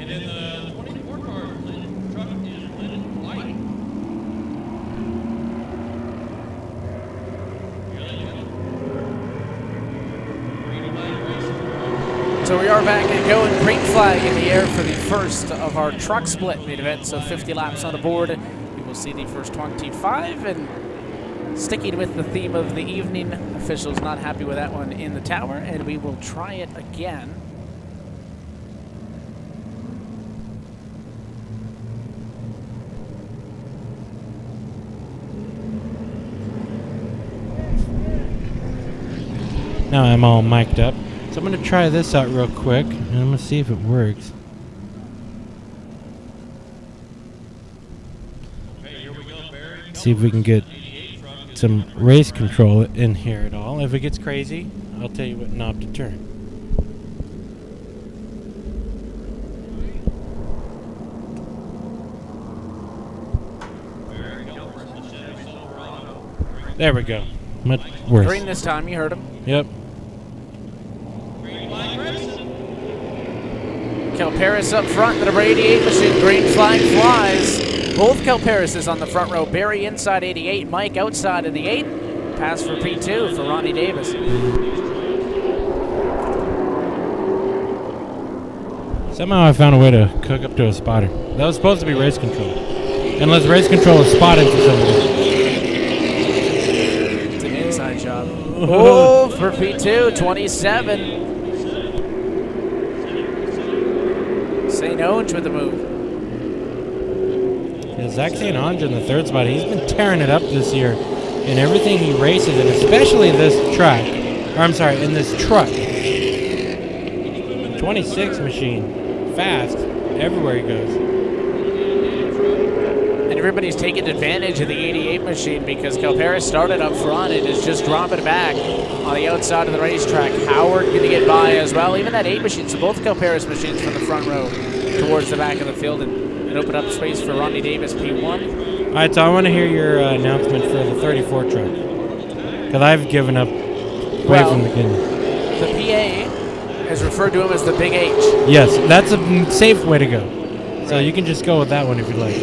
So we are back and going. Green flag in the air for the first of our truck split main event. So 50 laps on the board. We will see the first 25. And sticking with the theme of the evening, officials not happy with that one in the tower. And we will try it again. Now I'm all mic'd up. So I'm going to try this out real quick, and I'm going to see if it works. See if we can get some race control in here at all. If it gets crazy, I'll tell you what knob to turn. There we go. Much worse. Green this time, you heard him. Yep. Calparis up front, the number 88 machine, green flag flies. Both Calparises on the front row. Barry inside 88, Mike outside of the 8. Pass for P2 for Ronnie Davis. Somehow I found a way to hook up to a spotter. That was supposed to be race control. Unless race control is spotting for some reason. It's an inside job. Oh, for P2, 27. St. Onge with the move. Yeah, Zach St. Onge in the third spot. He's been tearing it up this year in everything he races, and especially this track. Or I'm sorry, in this truck. 26 machine. Fast. Everywhere he goes. And everybody's taking advantage of the 88 machine because Calparis started up front and is just dropping back on the outside of the racetrack. Howard going to get by as well. Even that 8 machine, so both Calparis machines from the front row towards the back of the field and open up space for Ronnie Davis, P1. All right, so I want to hear your announcement for the 34 truck. Because I've given up way from the beginning. The PA has referred to him as the Big H. Yes, that's a safe way to go. So you can just go with that one if you'd like.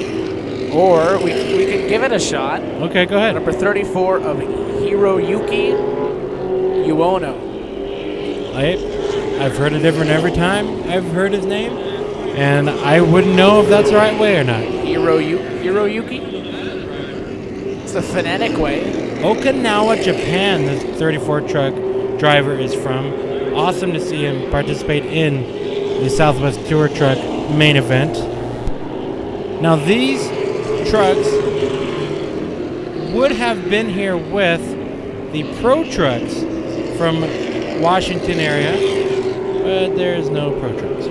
Or we can give it a shot. Okay, go ahead. Number 34 of Hiroyuki Uono. I've heard it different every time I've heard his name, and I wouldn't know if that's the right way or not. Hiroyuki? It's the phonetic way. Okinawa, Japan, this 34 truck driver is from. Awesome to see him participate in the Southwest Tour Truck main event. Now these trucks would have been here with the Pro Trucks from Washington area, but there's no Pro Trucks.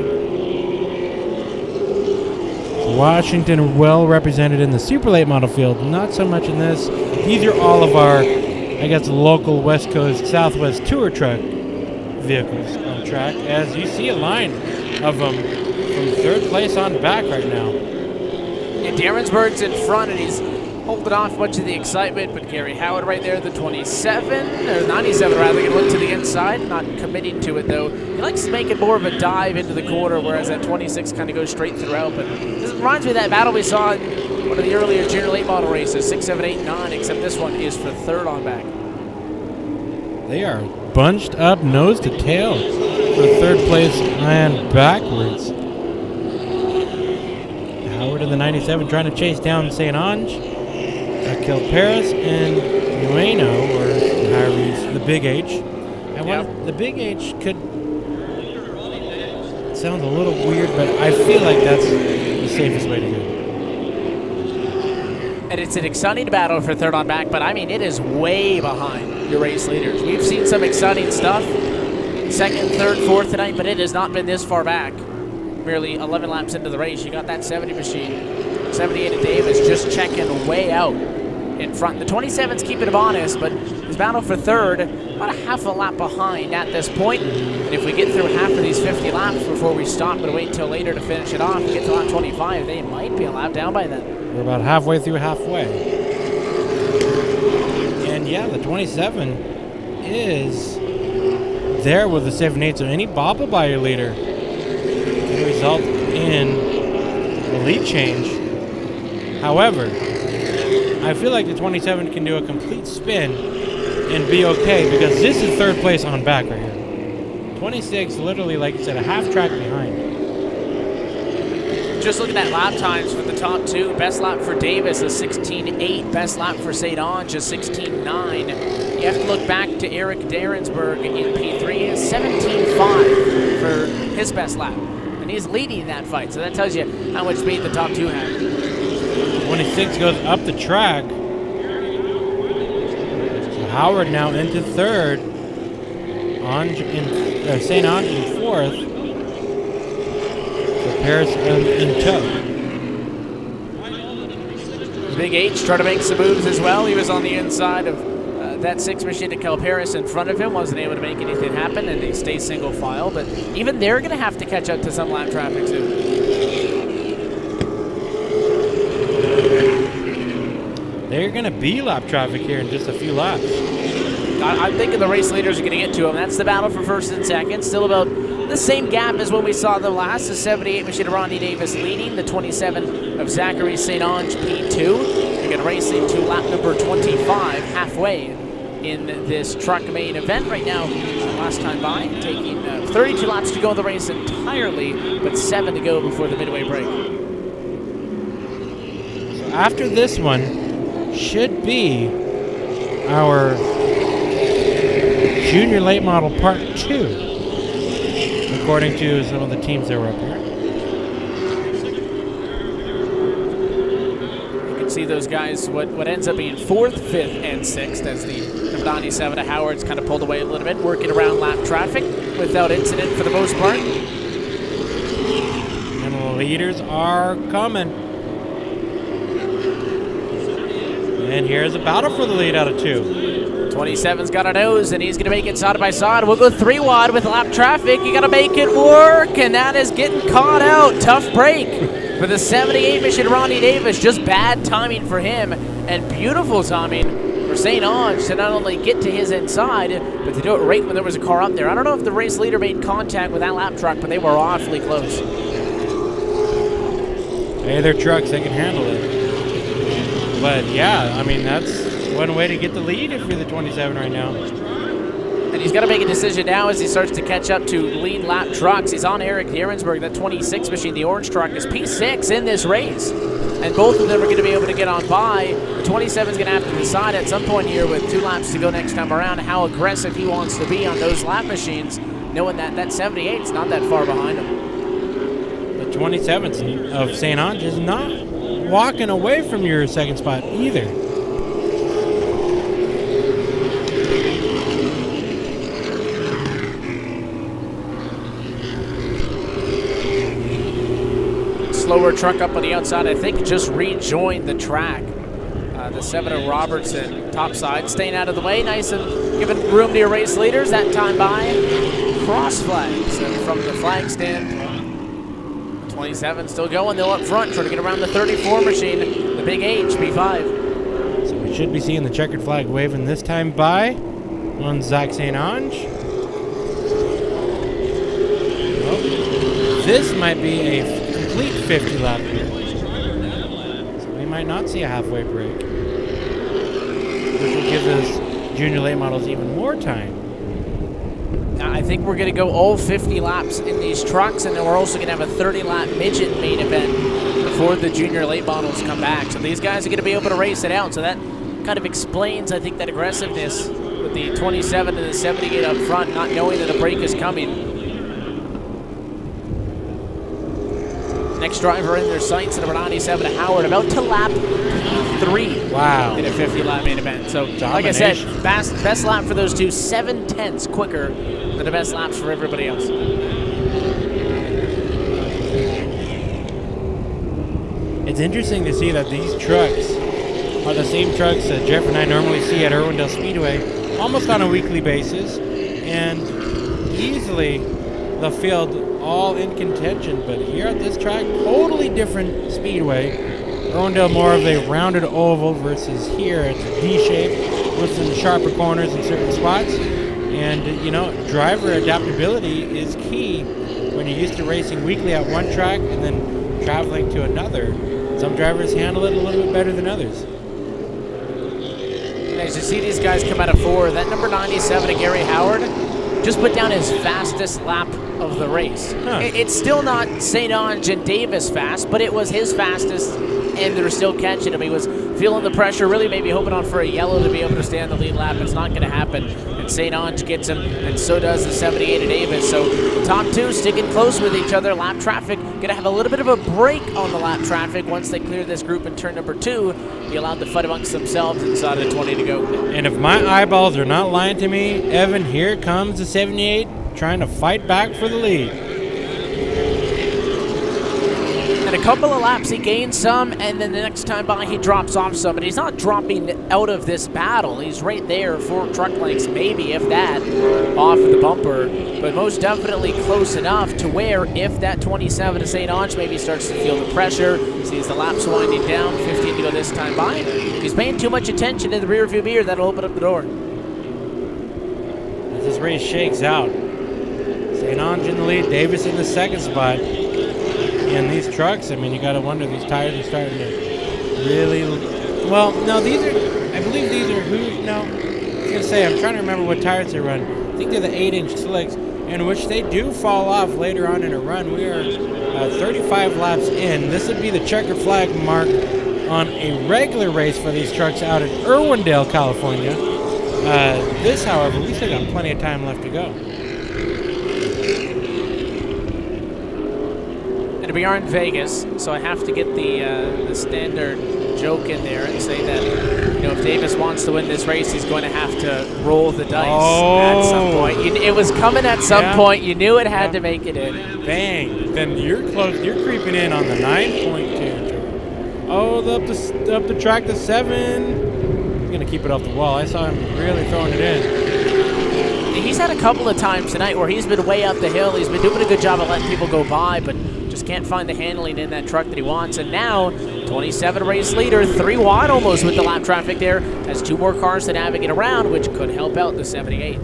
Washington well represented in the super late model field, not so much in this. These are all of our, I guess, local West Coast Southwest Tour Truck vehicles on track, as you see a line of them from third place on back right now. And Darrensburg's in front, and he's holding off much of the excitement, but Gary Howard right there, the 27, or 97 rather, going to look to the inside, not committing to it though. He likes making more of a dive into the corner, whereas that 26 kind of goes straight throughout, but this reminds me of that battle we saw in one of the earlier junior late model races, 6, 7, 8, 9, except this one is for third on back. They are bunched up nose to tail for third place and backwards. Howard in the 97 trying to chase down St. Onge. Calparis and Ueno, or however you use the Big H. The Big H could sound a little weird, but I feel like that's the safest way to go. And it's an exciting battle for third on back, but I mean, it is way behind your race leaders. We've seen some exciting stuff, second, third, fourth tonight, but it has not been this far back. Merely 11 laps into the race, you got that 70 machine. 78 of Davis just checking way out in front. The 27's keeping him honest, but his battle for third, about a half a lap behind at this point. And if we get through half of these 50 laps before we stop and wait until later to finish it off, get to lap 25, they might be a lap down by then. We're about halfway through halfway. And yeah, the 27 is there with the 7-8, so any bobble by your leader. result in a lead change. However, I feel like the 27 can do a complete spin and be okay because this is third place on back right here. 26, literally, like I said, a half track behind. Just looking at lap times for the top two, best lap for Davis is 16.8, best lap for St. Ange is 16.9. You have to look back to Eric Derensberg in P3, 17.5 for his best lap. And he's leading that fight, so that tells you how much speed the top two have. 26 goes up the track. So Howard now into third. St. Ange in fourth. Paris in tow. Big H trying to make some moves as well. He was on the inside of that 6 machine to Cal Paris in front of him. Wasn't able to make anything happen, and they stay single file. But even they're going to have to catch up to some lap traffic soon. They're going to be lap traffic here in just a few laps. I'm thinking the race leaders are going to get to him. That's the battle for first and second. Still about the same gap as when we saw them last. The 78 machine of Ronnie Davis leading. The 27 of Zachary St. Ange P2. They're going to race into lap number 25, halfway in this truck main event right now. Last time by, taking 32 laps to go in the race entirely, but 7 to go before the midway break. So after this one should be our Junior Late Model Part 2. According to some of the teams that were up here. You can see those guys, what ends up being 4th, 5th, and 6th as the number 97 of Howard's kind of pulled away a little bit, working around lap traffic without incident for the most part. And the leaders are coming. And here's a battle for the lead out of 2. 27's got a nose, and he's going to make it side by side. We'll go 3 wide with lap traffic. You got to make it work, and that is getting caught out. Tough break for the 78 mission Ronnie Davis. Just bad timing for him, and beautiful timing for St. Ange to not only get to his inside, but to do it right when there was a car up there. I don't know if the race leader made contact with that lap truck, but they were awfully close. Hey, they're trucks. They can handle it. But, yeah, I mean, that's one way to get the lead if you're the 27 right now. And he's got to make a decision now as he starts to catch up to lead lap trucks. He's on Eric Derensberg. That 26 machine, the orange truck, is P6 in this race. And both of them are going to be able to get on by. The 27 is going to have to decide at some point here with 2 laps to go next time around how aggressive he wants to be on those lap machines, knowing that that 78 is not that far behind him. The 27th of St. Ange is not walking away from your second spot either. Slower truck up on the outside, I think, just rejoined the track. The 7 of Robertson, top side, staying out of the way, nice and giving room to your race leaders. That time by cross flags from the flag stand. 27 still going, they're up front, trying to get around the 34 machine, the big H, P5. So we should be seeing the checkered flag waving this time by on Zach St. Ange. Well, this might be a complete 50 lap here. So we might not see a halfway break, which will give us junior late models even more time. I think we're going to go all 50 laps in these trucks, and then we're also going to have a 30-lap midget main event before the junior late models come back. So these guys are going to be able to race it out. So that kind of explains, I think, that aggressiveness with the 27 and the 78 up front, not knowing that a break is coming. Next driver in their sights, number 97, Howard, about to lap P3. Wow. In a 50-lap main event. So, like I said, best lap for those two, 7/10 quicker than the best laps for everybody else. It's interesting to see that these trucks are the same trucks that Jeff and I normally see at Irwindale Speedway almost on a weekly basis, and easily the field all in contention. But here at this track, totally different speedway. Irwindale more of a rounded oval versus here it's a D shape with some sharper corners in certain spots. And, you know, driver adaptability is key when you're used to racing weekly at one track and then traveling to another. Some drivers handle it a little bit better than others. As you see these guys come out of 4, that number 97 of Gary Howard just put down his fastest lap of the race. Huh. It's still not St. Onge and Davis fast, but it was his fastest, and they're still catching him. He was feeling the pressure, really maybe hoping on for a yellow to be able to stay on the lead lap. It's not going to happen. And St. Onge gets him, and so does the 78 of Davis. So top 2 sticking close with each other. Lap traffic going to have a little bit of a break on the lap traffic once they clear this group in turn number 2. Be allowed to fight amongst themselves inside of 20 to go. And if my eyeballs are not lying to me, Evan, here comes the 78 trying to fight back for the lead. And a couple of laps he gains some, and then the next time by he drops off some. But he's not dropping out of this battle. He's right there, 4 truck lengths, maybe if that, off of the bumper. But most definitely close enough to where if that 27 to St. Onge maybe starts to feel the pressure, sees the laps winding down, 15 to go this time by. If he's paying too much attention in the rear view mirror, that'll open up the door. As this race shakes out, St. Onge in the lead, Davis in the second spot. And these trucks, I mean, you got to wonder, these tires are starting to really... Well, no, these are... I believe these are who... No, I was going to say, I'm trying to remember what tires they run. I think they're the 8-inch slicks, in which they do fall off later on in a run. We are 35 laps in. This would be the checkered flag mark on a regular race for these trucks out in Irwindale, California. This, however, we still got plenty of time left to go. And we are in Vegas, so I have to get the standard joke in there and say that, you know, if Davis wants to win this race, he's going to have to roll the dice at some point. It was coming at some point. You knew it had to make it in. Bang. Then you're close. You're creeping in on the 9.2. Oh, up the track to 7. He's going to keep it off the wall. I saw him really throwing it in. He's had a couple of times tonight where he's been way up the hill. He's been doing a good job of letting people go by, but just can't find the handling in that truck that he wants. And now, 27 race leader, 3 wide almost with the lap traffic there. Has 2 more cars to navigate around, which could help out the 78.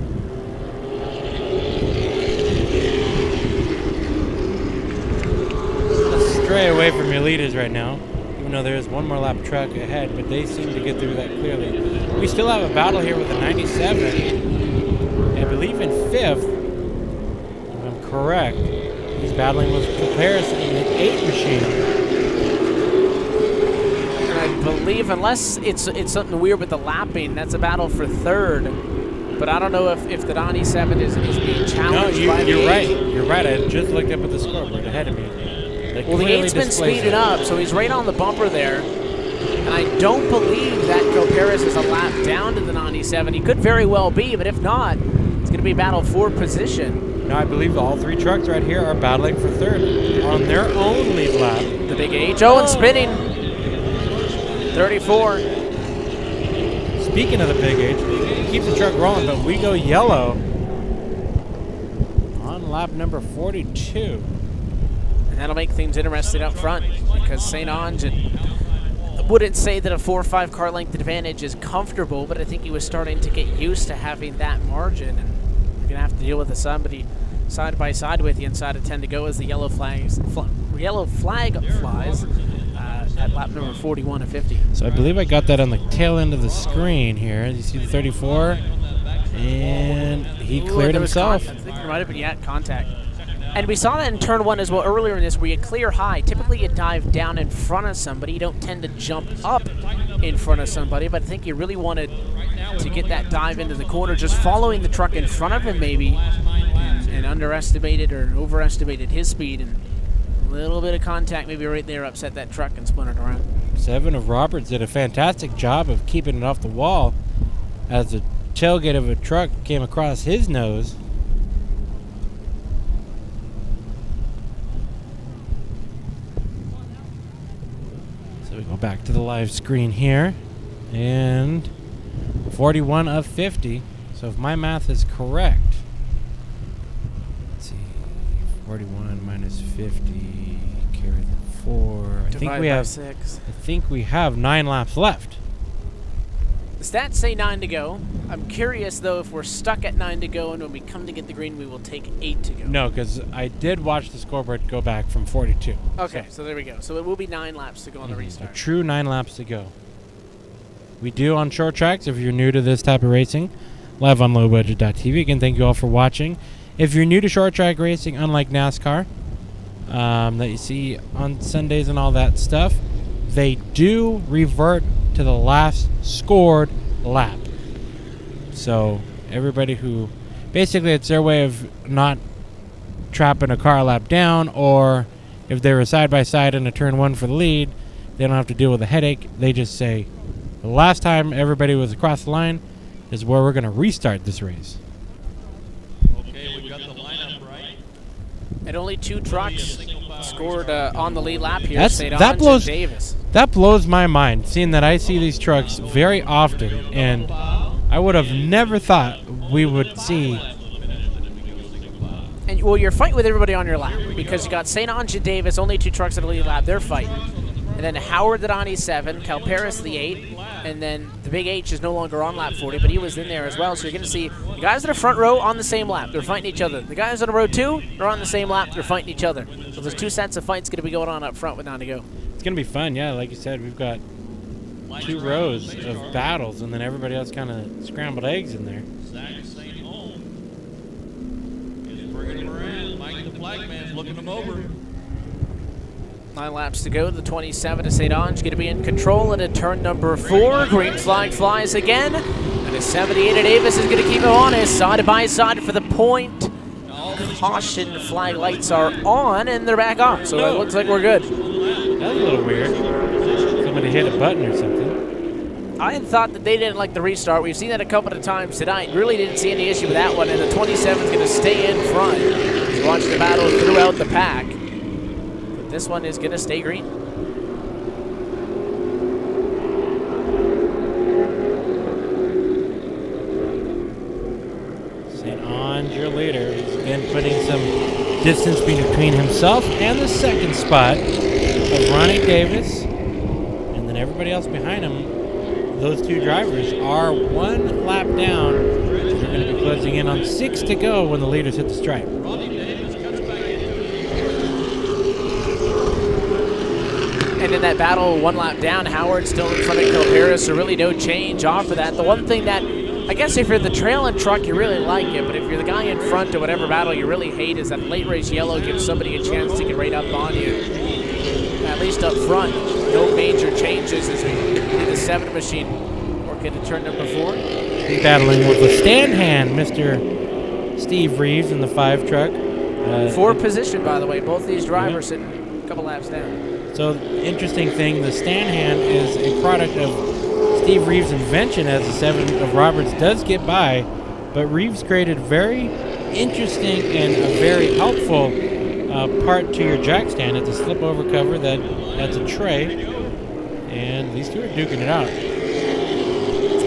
Let's stray away from your leaders right now, even though there's 1 more lap truck ahead, but they seem to get through that clearly. We still have a battle here with the 97. I believe in 5th, if I'm correct. He's battling with comparison in the 8 machine. And I believe, unless it's something weird with the lapping, that's a battle for 3rd. But I don't know if the 97 is being challenged by the 8. You're right. You're right. I just looked up at the scoreboard ahead of me. Well, the 8's been speeding up, so he's right on the bumper there. And I don't believe that Coparis is a lap down to the 97. He could very well be, but if not, it's going to be battle for position. No, I believe all 3 trucks right here are battling for 3rd on their own lead lap. The big H. Oh, and spinning. 34. Speaking of the big H, keep the truck rolling, but we go yellow on lap number 42. And that'll make things interesting up front because St. Onge, I wouldn't say that a 4 or 5 car length advantage is comfortable, but I think he was starting to get used to having that margin. And you're going to have to deal with somebody side by side with you inside of 10 to go as the yellow flag flies at lap number 41 of 50. So I believe I got that on the tail end of the screen here. You see the 34, and he cleared himself. I think there might have been contact. And we saw that in turn 1 as well earlier in this, where you clear high. Typically you dive down in front of somebody. You don't tend to jump up in front of somebody, but I think you really wanted to get that dive into the corner, just following the truck in front of him maybe, and underestimated or overestimated his speed, and a little bit of contact maybe right there upset that truck and spun it around. 7 of Roberts did a fantastic job of keeping it off the wall as the tailgate of a truck came across his nose. So we go back to the live screen here, and 41 of 50. So if my math is correct, let's see, 41 minus 50, carry the 4. I think we have 6. I think we have 9 laps left. The stats say 9 to go. I'm curious, though, if we're stuck at 9 to go, and when we come to get the green, we will take 8 to go. No, because I did watch the scoreboard go back from 42. Okay, so there we go. So it will be 9 laps to go on the restart. A true 9 laps to go. We do on short tracks, if you're new to this type of racing, live on lowbudget.tv. Again, thank you all for watching. If you're new to short track racing, unlike NASCAR, that you see on Sundays and all that stuff, they do revert to the last scored lap. So everybody who, basically it's their way of not trapping a car a lap down, or if they were side by side in a turn 1 for the lead, they don't have to deal with a headache. They just say, the last time everybody was across the line is where we're going to restart this race. Okay, we've got the lineup right. And only 2 trucks scored on the lead lap here. That blows my mind, seeing that I see these trucks very often, and I would have never thought we would see. And well, you're fighting with everybody on your lap because you got St. Ange and Davis, only 2 trucks at the lead lap. They're fighting. And then Howard the 97, Calparis the 8, and then the Big H is no longer on lap 40, but he was in there as well. So you're going to see the guys in the front row on the same lap. They're fighting each other. The guys on the row 2 are on the same lap. They're fighting each other. So there's 2 sets of fights going to be going on up front with 9 to go. It's going to be fun, yeah. Like you said, we've got 2 rows of battles, and then everybody else kind of scrambled eggs in there. Zach St. Home is bringing him around. Mike the flag man's looking him over. 9 laps to go. The 27 to St. Ange going to be in control at turn number 4. Green flag flies again. And a 78 at Davis is going to keep him honest. Side by side for the point. Caution flag lights are on, and they're back off. So it looks like we're good. That's a little weird. Somebody hit a button or something. I had thought that they didn't like the restart. We've seen that a couple of times tonight. Really didn't see any issue with that one. And the 27 is going to stay in front. He's watching the battle throughout the pack. This one is going to stay green. St. Ange, your leader, has been putting some distance between himself and the second spot of Ronnie Davis. And then everybody else behind him, those 2 drivers, are 1 lap down. They're going to be closing in on 6 to go when the leaders hit the stripe. And in that battle, 1 lap down, Howard still in front of Calparis, so really no change off of that. The one thing that, I guess if you're the trailing truck, you really like it, but if you're the guy in front or whatever battle you really hate is that late race yellow gives somebody a chance to get right up on you. At least up front, no major changes as we see the 7 machine work into turn number 4. He's battling with the stand hand, Mr. Steve Reeves in the 5 truck. 4 position, by the way, both these drivers sitting a couple laps down. So, interesting thing, the stand hand is a product of Steve Reeves' invention, as the 7 of Roberts does get by, but Reeves created very interesting and a very helpful part to your jack stand. It's a slip-over cover that adds a tray, and these 2 are duking it out.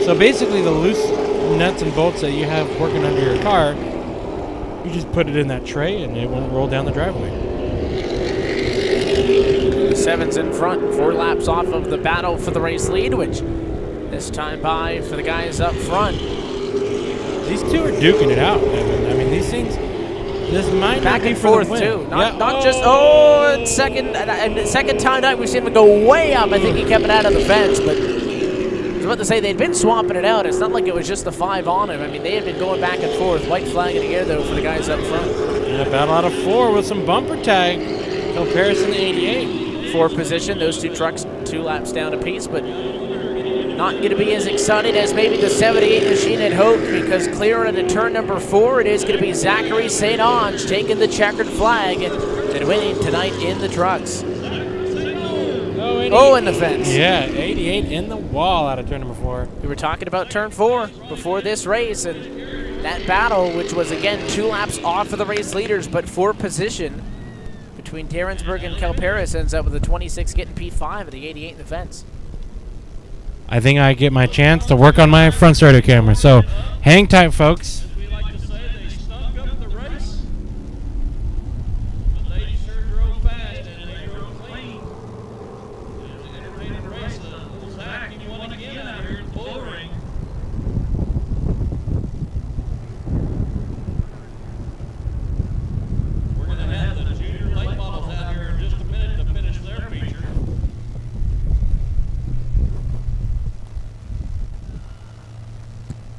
So basically the loose nuts and bolts that you have working under your car, you just put it in that tray and it won't roll down the driveway. The 7's in front, 4 laps off of the battle for the race lead, which this time by for the guys up front. These 2 are duking it out, Evan. I mean, these things, this might back not be and for forth the win. too. Not just and second time night we've seen him go way up. I think he kept it out of the fence, but I was about to say they'd been swapping it out. It's not like it was just the 5 on him. I mean, they had been going back and forth. White flag in the air though for the guys up front. And a battle out of 4 with some bumper tag. Comparison to 88. 4 position, those 2 trucks 2 laps down apiece, but not going to be as excited as maybe the 78 machine had hoped, because clearing into turn number 4, it is going to be Zachary St. Ange taking the checkered flag and winning tonight in the trucks. Oh, in the fence. Yeah, 88 in the wall out of turn number 4. We were talking about turn 4 before this race, and that battle, which was again 2 laps off of the race leaders, but 4 position between Derensburg and Calparis, ends up with the 26 getting P5 and the 88 in the fence. I think I get my chance to work on my front starter camera, so hang tight, folks. We like to say they stunk up the race, but they sure drove fast and they drove clean. It was an entertaining race. Zach, you won again out here in Bullring.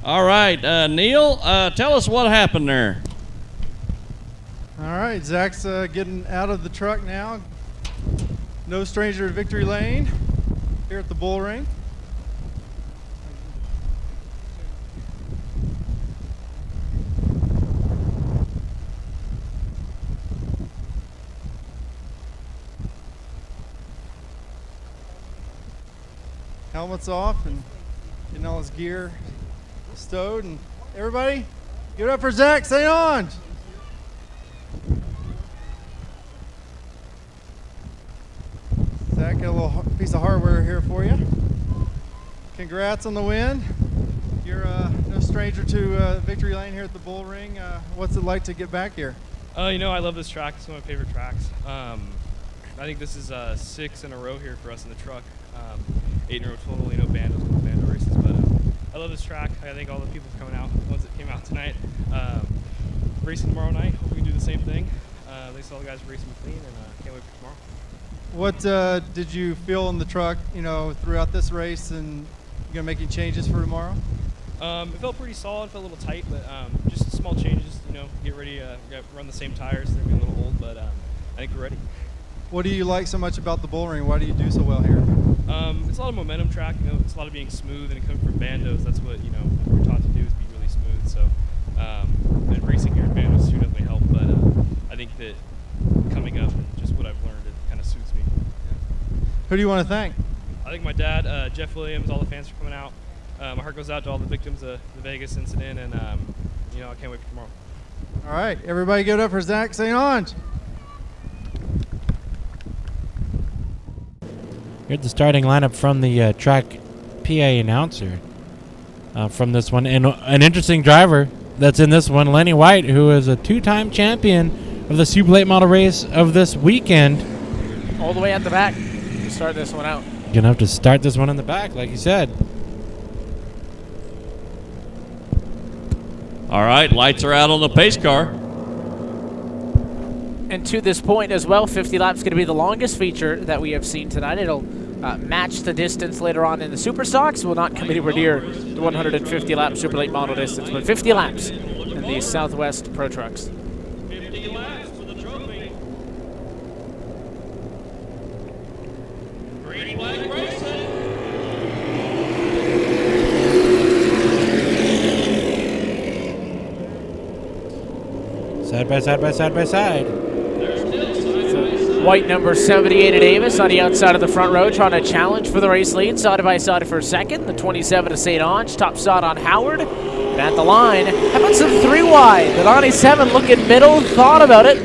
All right, Neil, tell us what happened there. All right, Zach's getting out of the truck now. No stranger to victory lane here at the Bullring. Helmets off and getting all his gear stowed. And everybody, give it up for Zach St. Ange. Zach, got a little piece of hardware here for you. Congrats on the win. You're no stranger to victory lane here at the Bullring. What's it like to get back here? You know, I love this track. It's one of my favorite tracks. I think this is 6 in a row here for us in the truck. 8 in a row total, you know, bando races. But I love this track. I thank all the people for coming out, the ones that came out tonight. Racing tomorrow night, hope we can do the same thing. Thanks to all the guys for racing clean, and can't wait for tomorrow. What did you feel in the truck, you know, throughout this race, and you gonna make any changes for tomorrow? It felt pretty solid, felt a little tight, but just small changes, you know, get ready, run the same tires. They're gonna be a little old, but I think we're ready. What do you like so much about the Bullring? Why do you do so well here? It's a lot of momentum track, you know, it's a lot of being smooth, and coming from bandos, that's what, you know, we're taught to do is be really smooth, so, and racing here in bandos too definitely helped, but I think that coming up and just what I've learned, it kind of suits me. Who do you want to thank? I think my dad, Jeff Williams, all the fans for coming out. My heart goes out to all the victims of the Vegas incident, and you know, I can't wait for tomorrow. All right, everybody give it up for Zach St. Ange. Here's the starting lineup from the track PA announcer from this one. And an interesting driver that's in this one, Lenny White, who is a 2-time champion of the Super Late Model race of this weekend. All the way at the back to start this one out. Gonna have to start this one in the back, like you said. All right, lights are out on the pace car. And to this point as well, 50 laps is going to be the longest feature that we have seen tonight. It'll match the distance later on in the Super Stocks. Will not come anywhere near the 150 lap Super Late Model distance, but 50 laps in the Southwest Pro Trucks. 50 laps for the trophy. Green flag racing. Side by side by side by side. White number 78 at Davis on the outside of the front row, trying to challenge for the race lead. Side by side for second. The 27 to St. Ange. Top side on Howard. And at the line, how about some 3 wide? The 97 looking middle, thought about it.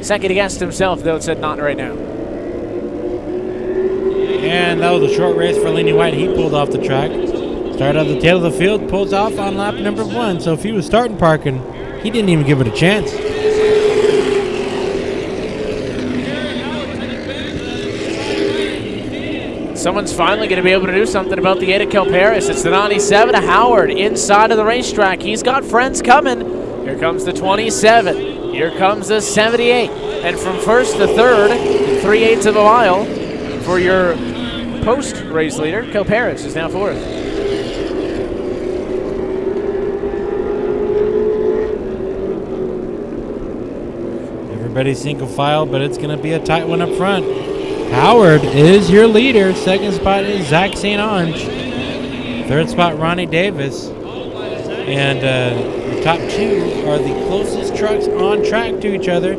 Second against himself, though, it said not right now. And that was a short race for Lenny White. He pulled off the track. Started at the tail of the field, pulls off on lap number 1. So if he was starting parking, he didn't even give it a chance. Someone's finally going to be able to do something about the 8 of Kelparis. It's the 97 to Howard inside of the racetrack. He's got friends coming. Here comes the 27. Here comes the 78. And from first to third, 3/8 of a mile for your post-race leader, Kelparis is now fourth. Everybody's single file, but it's going to be a tight one up front. Howard is your leader. Second spot is Zach St. Ange. Third spot, Ronnie Davis. And the top 2 are the closest trucks on track to each other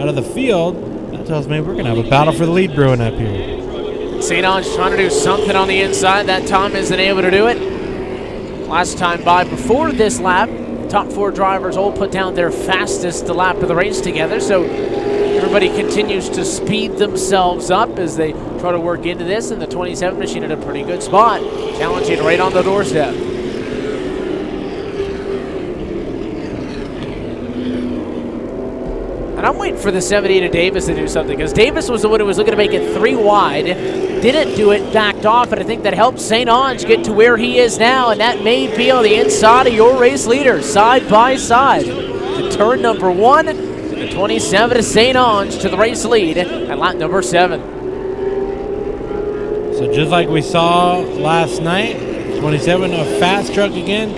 out of the field. That tells me we're going to have a battle for the lead brewing up here. St. Ange trying to do something on the inside. That time isn't able to do it. Last time by before this lap, top 4 drivers all put down their fastest lap of the race together. So everybody continues to speed themselves up as they try to work into this, and the 27 machine at a pretty good spot, challenging right on the doorstep. And I'm waiting for the 78 of Davis to do something, because Davis was the one who was looking to make it 3 wide, didn't do it, backed off, and I think that helped St. Ange get to where he is now, and that may be on the inside of your race leader, side by side. To turn number 1. The 27 to St. Ange to the race lead at lap number 7. So just like we saw last night, 27, a fast truck again.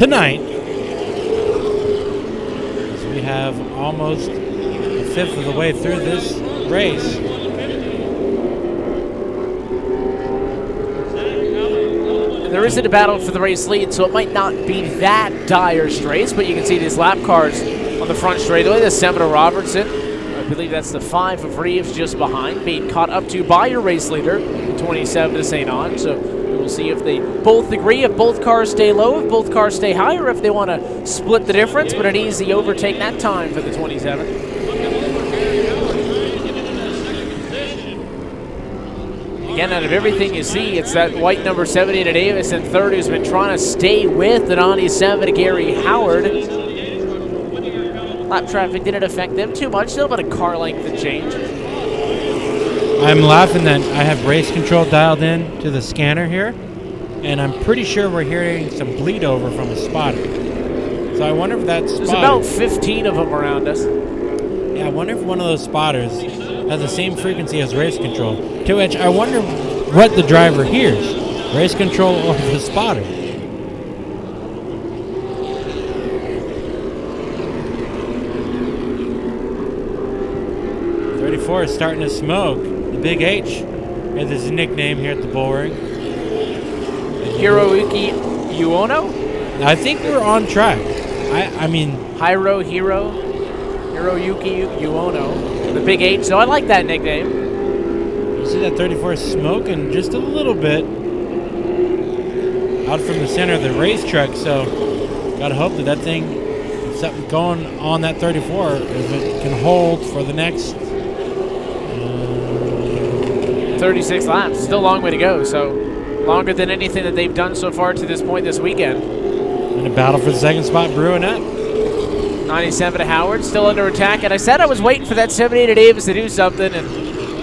tonight. As we have almost a fifth of the way through this race. There isn't a battle for the race lead, so it might not be that dire straight, but you can see these lap cars on the front straightaway. The 7 of Robertson. I believe that's the 5 of Reeves just behind, being caught up to by your race leader, 27 to St. Ange. So we'll see if they both agree, if both cars stay low, if both cars stay high, or if they want to split the difference, but an easy overtake that time for the 27. Again, out of everything you see, it's that white number 70 to Davis in third who's been trying to stay with the 97 to Gary Howard. Lap traffic didn't affect them too much, still about a car length to change. I'm laughing that I have race control dialed in to the scanner here, and I'm pretty sure we're hearing some bleed over from a spotter. So I wonder if that spotter... There's about 15 of them around us. Yeah, I wonder if one of those spotters has the same frequency as race control. To which I wonder what the driver hears, race control or the spotter. .34 is starting to smoke. The Big H is his nickname here at the Bullring. Hiroyuki Uono? I think we're on track. I mean... Hiroyuki Uono. The Big H, so I like that nickname. You see that 34 smoking just a little bit out from the center of the racetrack, so gotta hope that thing, something going on that 34, if it can hold for the next 36 laps. Still a long way to go, so longer than anything that they've done so far to this point this weekend. And a battle for the second spot brewing up. 97 to Howard, still under attack. And I said I was waiting for that 78 to Davis to do something, and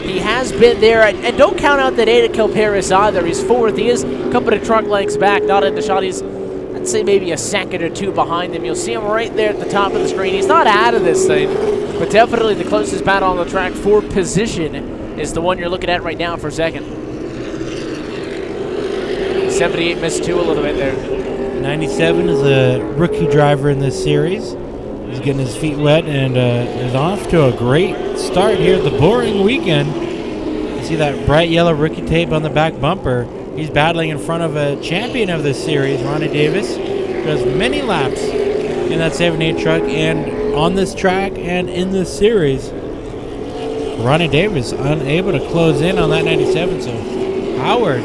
he has been there. And don't count out that 8 to Kilparis either. He's fourth. He is a couple of truck lengths back, not in the shot. He's, I'd say, maybe a second or two behind him. You'll see him right there at the top of the screen. He's not out of this thing, but definitely the closest battle on the track for position is the one you're looking at right now for second. 78 missed two a little bit there. 97 is a rookie driver in this series. He's getting his feet wet and is off to a great start here at the Bullring weekend. You see that bright yellow rookie tape on the back bumper. He's battling in front of a champion of this series, Ronnie Davis, who has many laps in that 78 truck and on this track and in this series. Ronnie Davis unable to close in on that 97, so Howard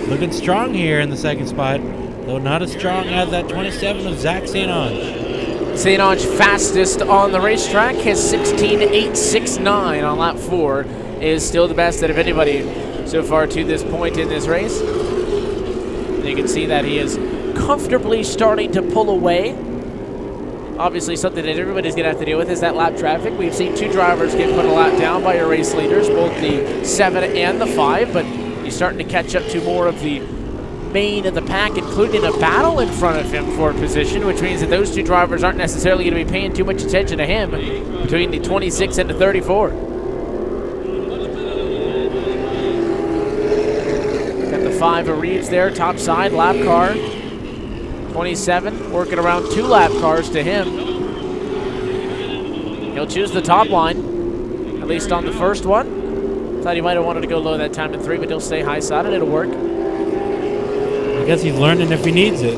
looking strong here in the second spot, though not as strong as that 27 of Zach St. Ange. St. Ange fastest on the racetrack, his 16.869 on lap 4 is still the best out of anybody so far to this point in this race. And you can see that he is comfortably starting to pull away. Obviously something that everybody's going to have to deal with is that lap traffic. We've seen two drivers get put a lap down by your race leaders, both the 7 and the 5, but he's starting to catch up to more of the main of the pack, including a battle in front of him for position, which means that those two drivers aren't necessarily going to be paying too much attention to him between the 26 and the 34. Got the 5 of Reeves there, top side, lap car. 27 working around 2 lap cars to him. He'll choose the top line, at least on the first one. Thought he might have wanted to go low that time in 3, but he'll stay high side and it'll work. I guess he's learning if he needs it.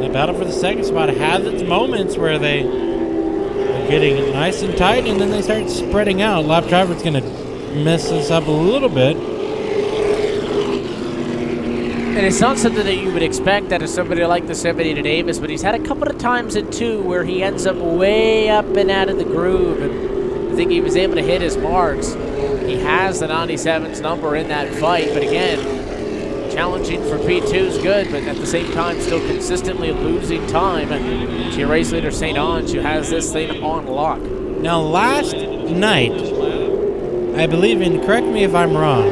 The battle for the second spot has its moments where they are getting nice and tight and then they start spreading out. Lap driver's going to mess this up a little bit. And it's not something that you would expect out of somebody like the 70 to Davis, but he's had a couple of times in 2 where he ends up way up and out of the groove, and I think he was able to hit his marks. He has the 97's number in that fight, but again, challenging for P2 is good, but at the same time still consistently losing time to your race leader St. Ange, who has this thing on lock. Now last night, I believe in, correct me if I'm wrong,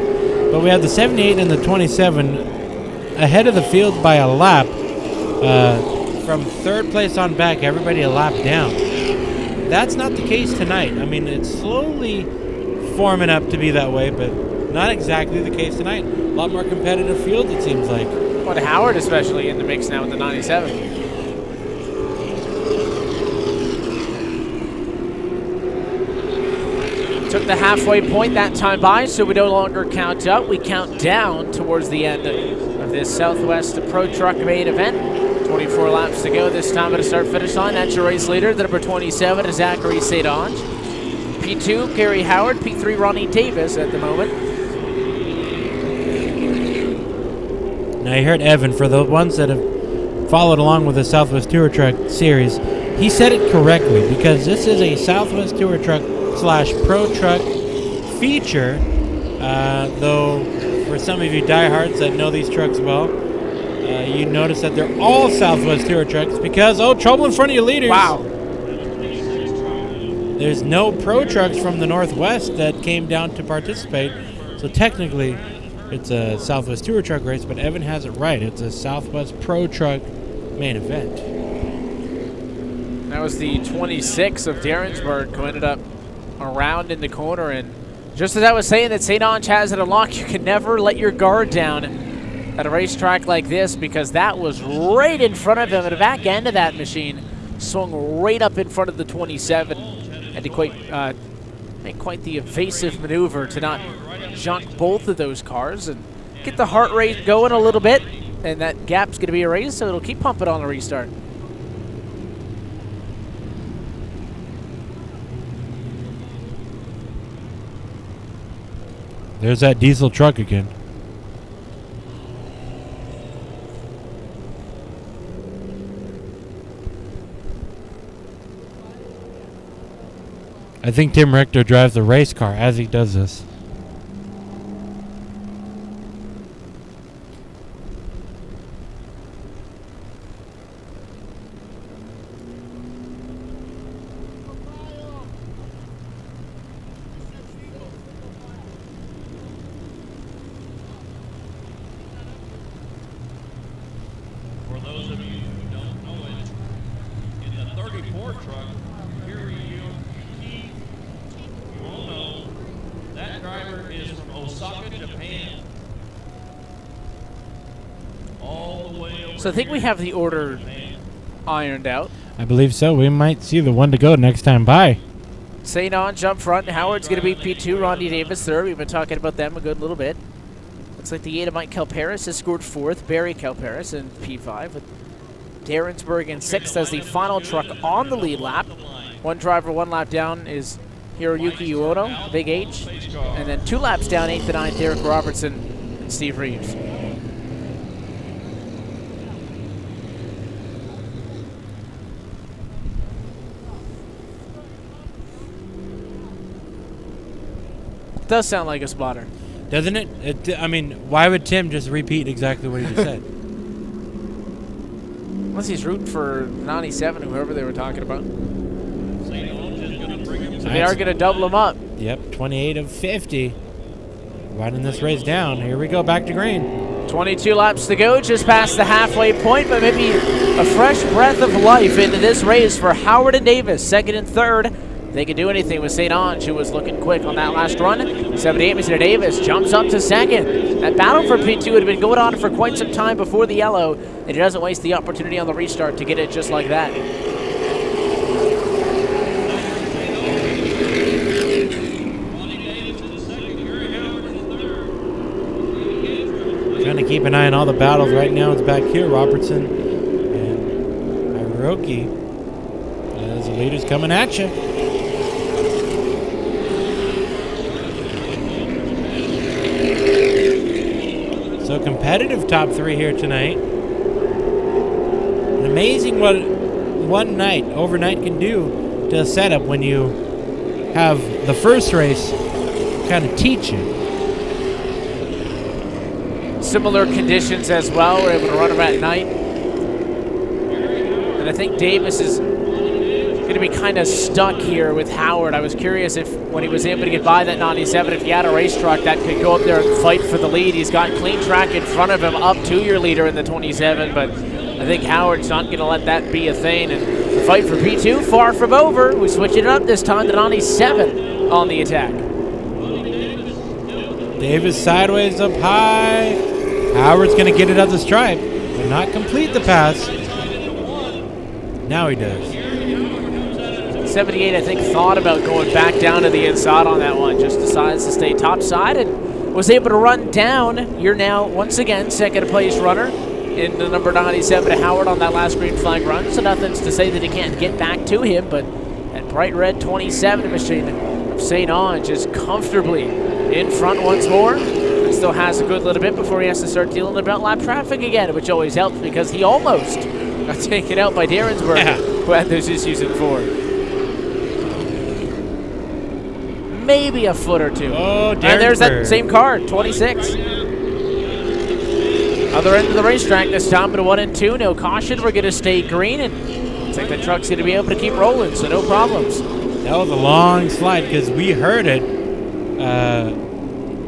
but we had the 78 and the 27 ahead of the field by a lap. From third place on back, everybody a lap down. That's not the case tonight. I mean, it's slowly forming up to be that way, but not exactly the case tonight. A lot more competitive field, it seems like. Well, Howard especially in the mix now with the 97. Took the halfway point that time by, so we no longer count up. We count down towards the end of this Southwest Pro Truck main event. 24 laps to go this time at a start-finish line. That's your race leader. The number 27 is Zachary St. Ange. P2, Gary Howard. P3, Ronnie Davis at the moment. Now you heard Evan, for the ones that have followed along with the Southwest Tour Truck series, he said it correctly because this is a Southwest Tour Truck / Pro Truck feature, though for some of you diehards that know these trucks well, you notice that they're all Southwest Tour trucks because, trouble in front of your leaders. Wow. There's no Pro Trucks from the Northwest that came down to participate, so technically it's a Southwest Tour Truck race, but Evan has it right. It's a Southwest Pro Truck main event. That was the 26 of Darrensburg who ended up around in the corner, and just as I was saying that St. Ange has it unlocked, you can never let your guard down at a racetrack like this because that was right in front of him, and the back end of that machine swung right up in front of the 27. Had to make quite the evasive maneuver to not junk both of those cars and get the heart rate going a little bit, and that gap's going to be erased, so it'll keep pumping on the restart. There's that diesel truck again. I think Tim Richter drives the race car as he does this. For those of you who don't know it, in the 34 truck, here you all know that driver is from Osaka, Japan. All the way over. So I think we have the order ironed out. I believe so. We might see the one to go next time by. St. Ange up front. Howard's going to be P2. Ronnie Davis third. We've been talking about them a good little bit. Looks like the 8 of Mike Calparis has scored fourth. Barry Calparis in P5 with Darrensburg in sixth as the final truck on the lead lap. One driver, 1 lap down is Hiroyuki Uono, Big H. And then 2 laps down, 8th to 9th, Derek Robertson and Steve Reeves. Does sound like a spotter. Doesn't it? I mean, why would Tim just repeat exactly what he just said? Unless he's rooting for 97, whoever they were talking about. So they are going to double him up. Yep, 28 of 50. Winding this race down. Here we go, back to green. 22 laps to go, just past the halfway point, but maybe a fresh breath of life into this race for Howard and Davis, second and third. They could do anything with St. Ange, who was looking quick on that last run. 78, Mr. Davis jumps up to second. That battle for P2 had been going on for quite some time before the yellow, and he doesn't waste the opportunity on the restart to get it just like that. Trying to keep an eye on all the battles. Right now it's back here, Robertson and Hiroki as the leaders coming at you. So competitive top 3 here tonight. And amazing what one night, overnight, can do to a setup when you have the first race kind of teach you. Similar conditions as well. We're able to run them at night. And I think Davis is going to be kind of stuck here with Howard. I was curious if when he was able to get by that 97, if he had a race truck that could go up there and fight for the lead. He's got clean track in front of him up to your leader in the 27, but I think Howard's not going to let that be a thing. And the fight for P2 far from over. We switch it up this time to 97 on the attack. Davis sideways up high. Howard's going to get it up the stripe, but not complete the pass. Now he does. 78, I think, thought about going back down to the inside on that one. Just decides to stay top side and was able to run down. You're now, once again, second place runner in the number 97 Howard on that last green flag run. So nothing's to say that he can't get back to him, but that bright red 27 machine of St. Ange just comfortably in front once more. And still has a good little bit before he has to start dealing about lap traffic again, which always helps because he almost got taken out by Derensburg, who had those issues in 4. Maybe a foot or two. Oh, and there's that same car, 26. Other end of the racetrack this time, but a 1 and 2. No caution. We're going to stay green, and looks like the truck's going to be able to keep rolling, so no problems. That was a long slide because we heard it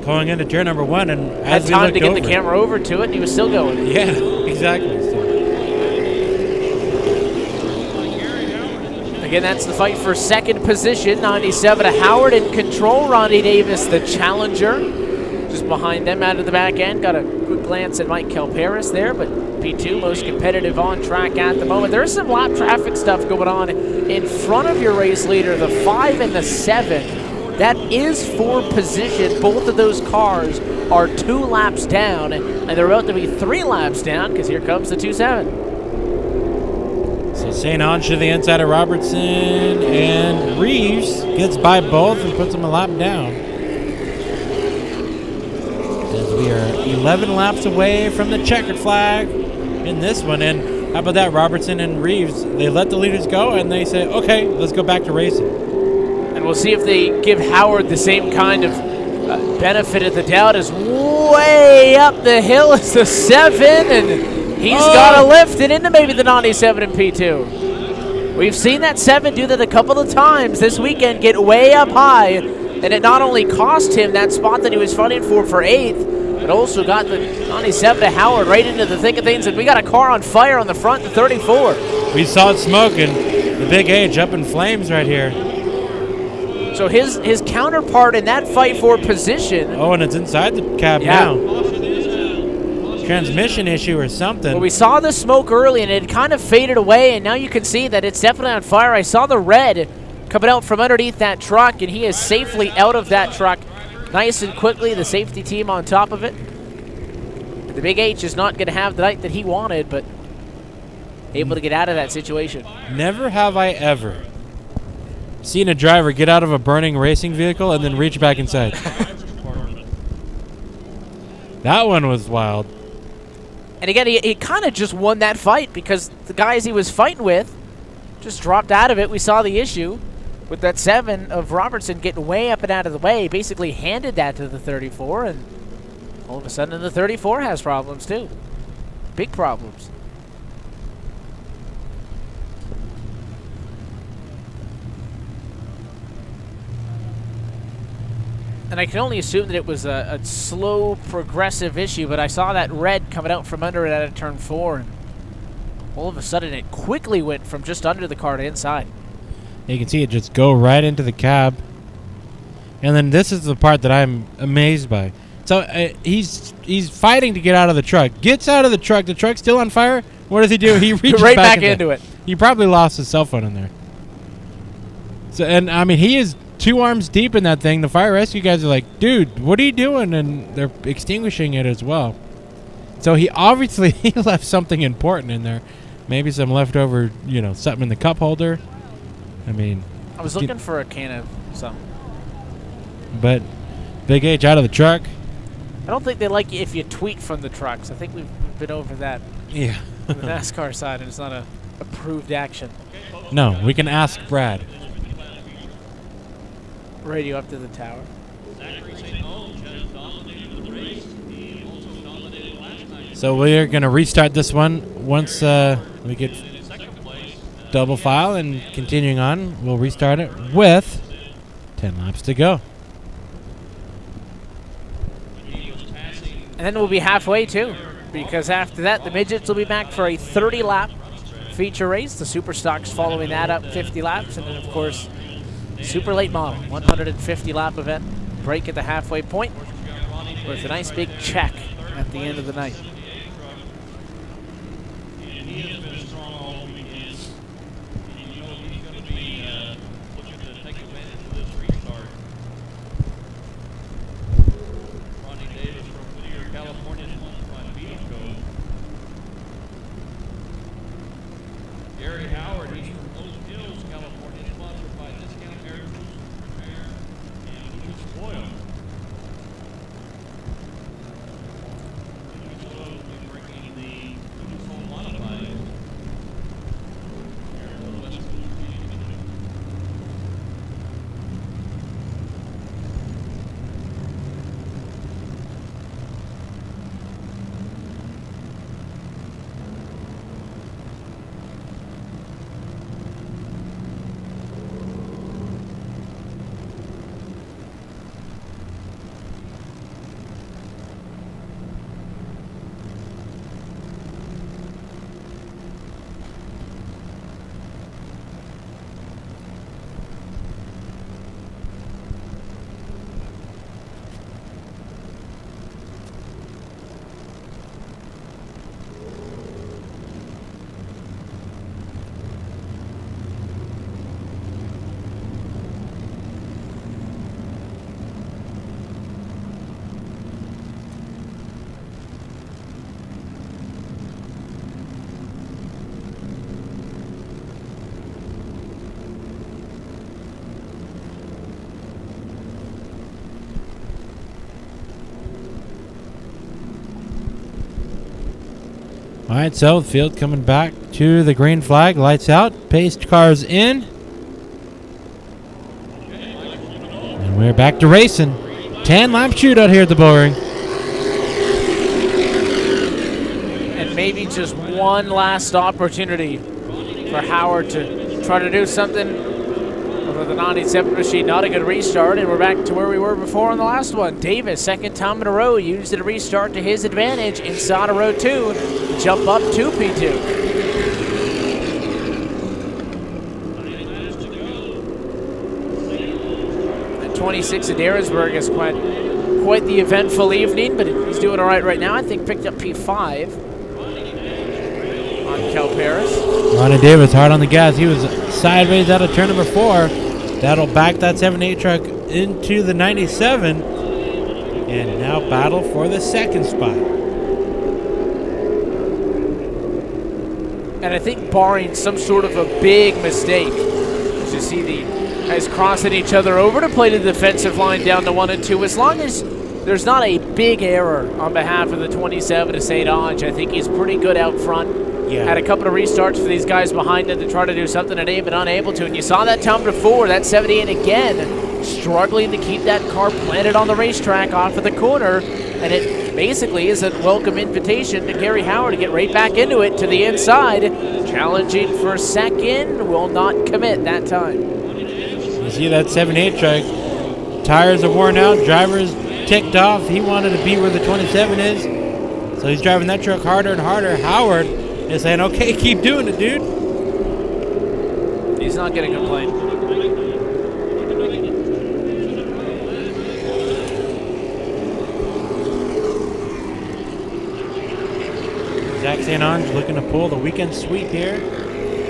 going into turn number 1, and had as we time looked to get over, the camera over to it, and he was still going. Yeah, exactly. So. Again, that's the fight for second position. 97 to Howard in control. Ronnie Davis, the challenger, just behind them out of the back end. Got a quick glance at Mike Calparis there, but P2 most competitive on track at the moment. There's some lap traffic stuff going on in front of your race leader, the 5 and the 7. That is for position. Both of those cars are 2 laps down, and they're about to be 3 laps down because here comes the 2-7. So St. Ange to the inside of Robertson, and Reeves gets by both and puts him a lap down. As we are 11 laps away from the checkered flag in this one. And how about that, Robertson and Reeves, they let the leaders go and they say, okay, let's go back to racing. And we'll see if they give Howard the same kind of benefit of the doubt as way up the hill is the 7, and he's got to lift it into maybe the 97 and P2. We've seen that 7 do that a couple of times this weekend, get way up high, and it not only cost him that spot that he was fighting for 8th, but also got the 97 to Howard right into the thick of things, and we got a car on fire on the front, the 34. We saw it smoking. The Big H up in flames right here. So his counterpart in that fight for position. Oh, and it's inside the cab now. Transmission issue or something. Well, we saw the smoke early, and it kind of faded away, and now you can see that it's definitely on fire. I saw the red coming out from underneath that truck, and he is safely out of that truck nice and quickly. The safety team on top of it. The Big H is not going to have the night that he wanted, but able to get out of that situation. Never have I ever seen a driver get out of a burning racing vehicle and then reach back inside. That one was wild. And again, he kind of just won that fight because the guys he was fighting with just dropped out of it. We saw the issue with that 7 of Robertson getting way up and out of the way, basically handed that to the 34, and all of a sudden the 34 has problems too. Big problems. And I can only assume that it was a slow, progressive issue, but I saw that red coming out from under it at turn 4, and all of a sudden it quickly went from just under the car to inside. You can see it just go right into the cab. And then this is the part that I'm amazed by. So he's fighting to get out of the truck. Gets out of the truck's still on fire. What does he do? He reaches right back into it. He probably lost his cell phone in there. So, and I mean, he is 2 arms deep in that thing. The fire rescue guys are like, dude, what are you doing? And they're extinguishing it as well. So he obviously left something important in there. Maybe some leftover, something in the cup holder. I mean, I was looking for a can of something. But Big H out of the truck. I don't think they like you if you tweet from the trucks. I think we've been over that. Yeah. On the NASCAR side, and it's not a approved action. No, we can ask Brad. Radio up to the tower. So we are going to restart this one once we get double file, and continuing on, we'll restart it with 10 laps to go. And then we'll be halfway too, because after that the midgets will be back for a 30-lap feature race. The Super Stocks following that up 50 laps. And then, of course, Super Late Model, 150 lap event. Break at the halfway point with a nice big check at the end of the night. And he has been strong all weekend. And you know he's going to be looking to take advantage of this restart. Ronnie Davis from Whittier, California, sponsored by Beach Cove. Gary Howard, he's from Los Hills, California, sponsored by Discount Air Tools Repair and Lucas Oil. Lucas Oil will be bringing the Lucas Oil Modified here to the West Coast region. All right, so the field coming back to the green flag. Lights out. Paced cars in. And we're back to racing. 10-lap shootout here at the Bullring. And maybe just one last opportunity for Howard to try to do something with the 97 machine. Not a good restart, and we're back to where we were before on the last one. Davis, second time in a row, used the restart to his advantage inside of row 2. Jump up to P2. At 26 at Aaronsburg is quite the eventful evening, but he's doing all right now. I think picked up P5 on Kel Paris. Ronnie Davis hard on the gas. He was sideways out of turn number 4. That'll back that 7-8 truck into the 97. And now battle for the second spot. And I think barring some sort of a big mistake, as you see the guys crossing each other over to play the defensive line down to 1 and 2, as long as there's not a big error on behalf of the 27 to St. Ange, I think he's pretty good out front. Yeah. Had a couple of restarts for these guys behind him to try to do something today, but unable to. And you saw that time before, that 78 again, struggling to keep that car planted on the racetrack off of the corner. And it basically is a welcome invitation to Gary Howard to get right back into it to the inside. Challenging for second, will not commit that time. You see that 7-8 truck, tires are worn out, driver's ticked off. He wanted to be where the 27 is, so he's driving that truck harder and harder. Howard is saying, okay, keep doing it, dude. He's not going to complain. Zach St. Ange looking to pull the weekend sweep here.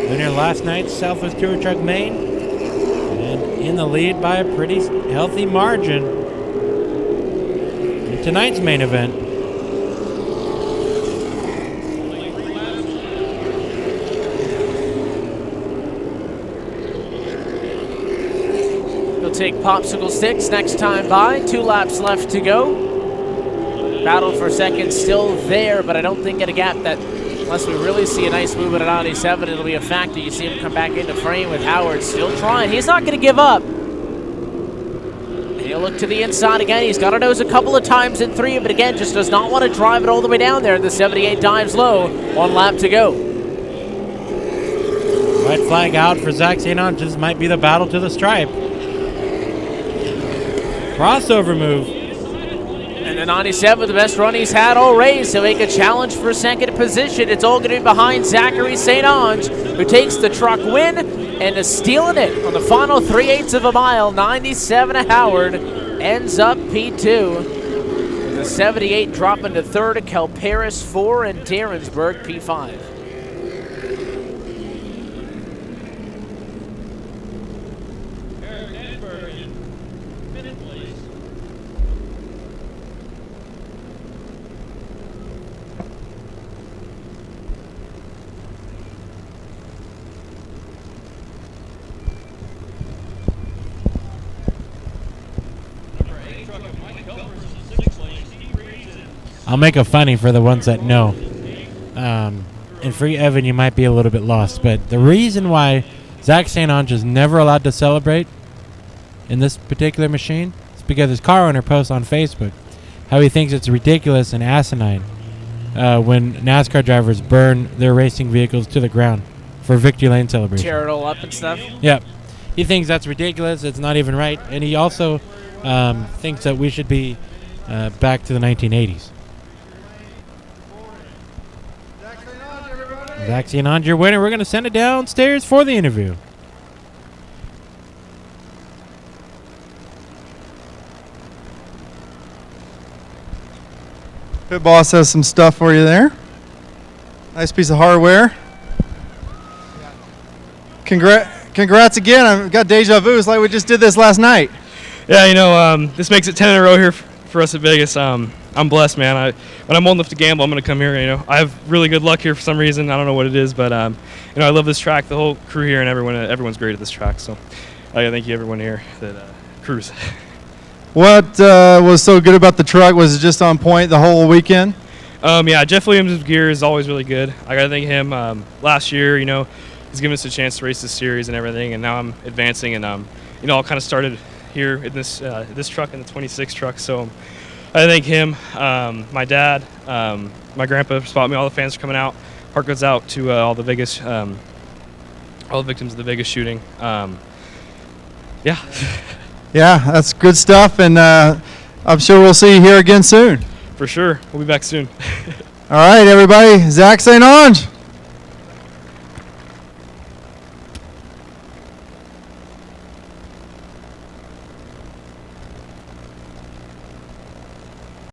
Winner last night's Southwest Tour Truck main. And in the lead by a pretty healthy margin in tonight's main event. He'll take popsicle sticks next time by. 2 laps left to go. Battle for second still there, but I don't think at a gap that, unless we really see a nice movement at 97, it'll be a factor. You see him come back into frame with Howard still trying. He's not going to give up. He'll look to the inside again. He's got to nose a couple of times in 3, but again, just does not want to drive it all the way down there. The 78 dives low. 1 lap to go. White flag out for Zach St. Ange. This might be the battle to the stripe. Crossover move. And 97, the best run he's had all race. He'll make a challenge for second position. It's all going to be behind Zachary St. Ange, who takes the truck win and is stealing it on the final 3/8 of a mile. 97 Howard ends up P2. The 78 dropping to third, Calparis 4, and Darrensburg P5. Eric Denver in fifth place. Number 8 truck of Mike Helpers in sixth place. Steve Reeves in I'll make a funny for the ones that know. And for you, Evan, you might be a little bit lost, but the reason why Zach St. Ange is never allowed to celebrate in this particular machine is because his car owner posts on Facebook how he thinks it's ridiculous and asinine when NASCAR drivers burn their racing vehicles to the ground for victory lane celebration. Tear it all up and stuff. Yep. He thinks that's ridiculous. It's not even right. And he also thinks that we should be back to the 1980s. Zach St. Ange, your winner. We're going to send it downstairs for the interview. Pit Boss has some stuff for you there. Nice piece of hardware. Congrats again. I've got deja vu. It's like we just did this last night. Yeah, you know, this makes it 10 in a row here for us at Vegas. I'm blessed, man. When I'm old enough to gamble, I'm going to come here. You know, I have really good luck here for some reason. I don't know what it is, but you know, I love this track. The whole crew here and everyone's great at this track. So, thank you everyone here that crews. What was so good about the truck? Was it just on point the whole weekend? Yeah, Jeff Williams' gear is always really good. I got to thank him. Last year, you know, he's given us a chance to race this series and everything, and now I'm advancing, and you know, I kind of started here in this truck and the 26 truck. So I thank him, my dad, my grandpa for spotting me. All the fans are coming out. Heart goes out to all the Vegas, all the victims of the Vegas shooting. Yeah. Yeah, that's good stuff, and I'm sure we'll see you here again soon. For sure. We'll be back soon. All right, everybody. Zach St. Ange.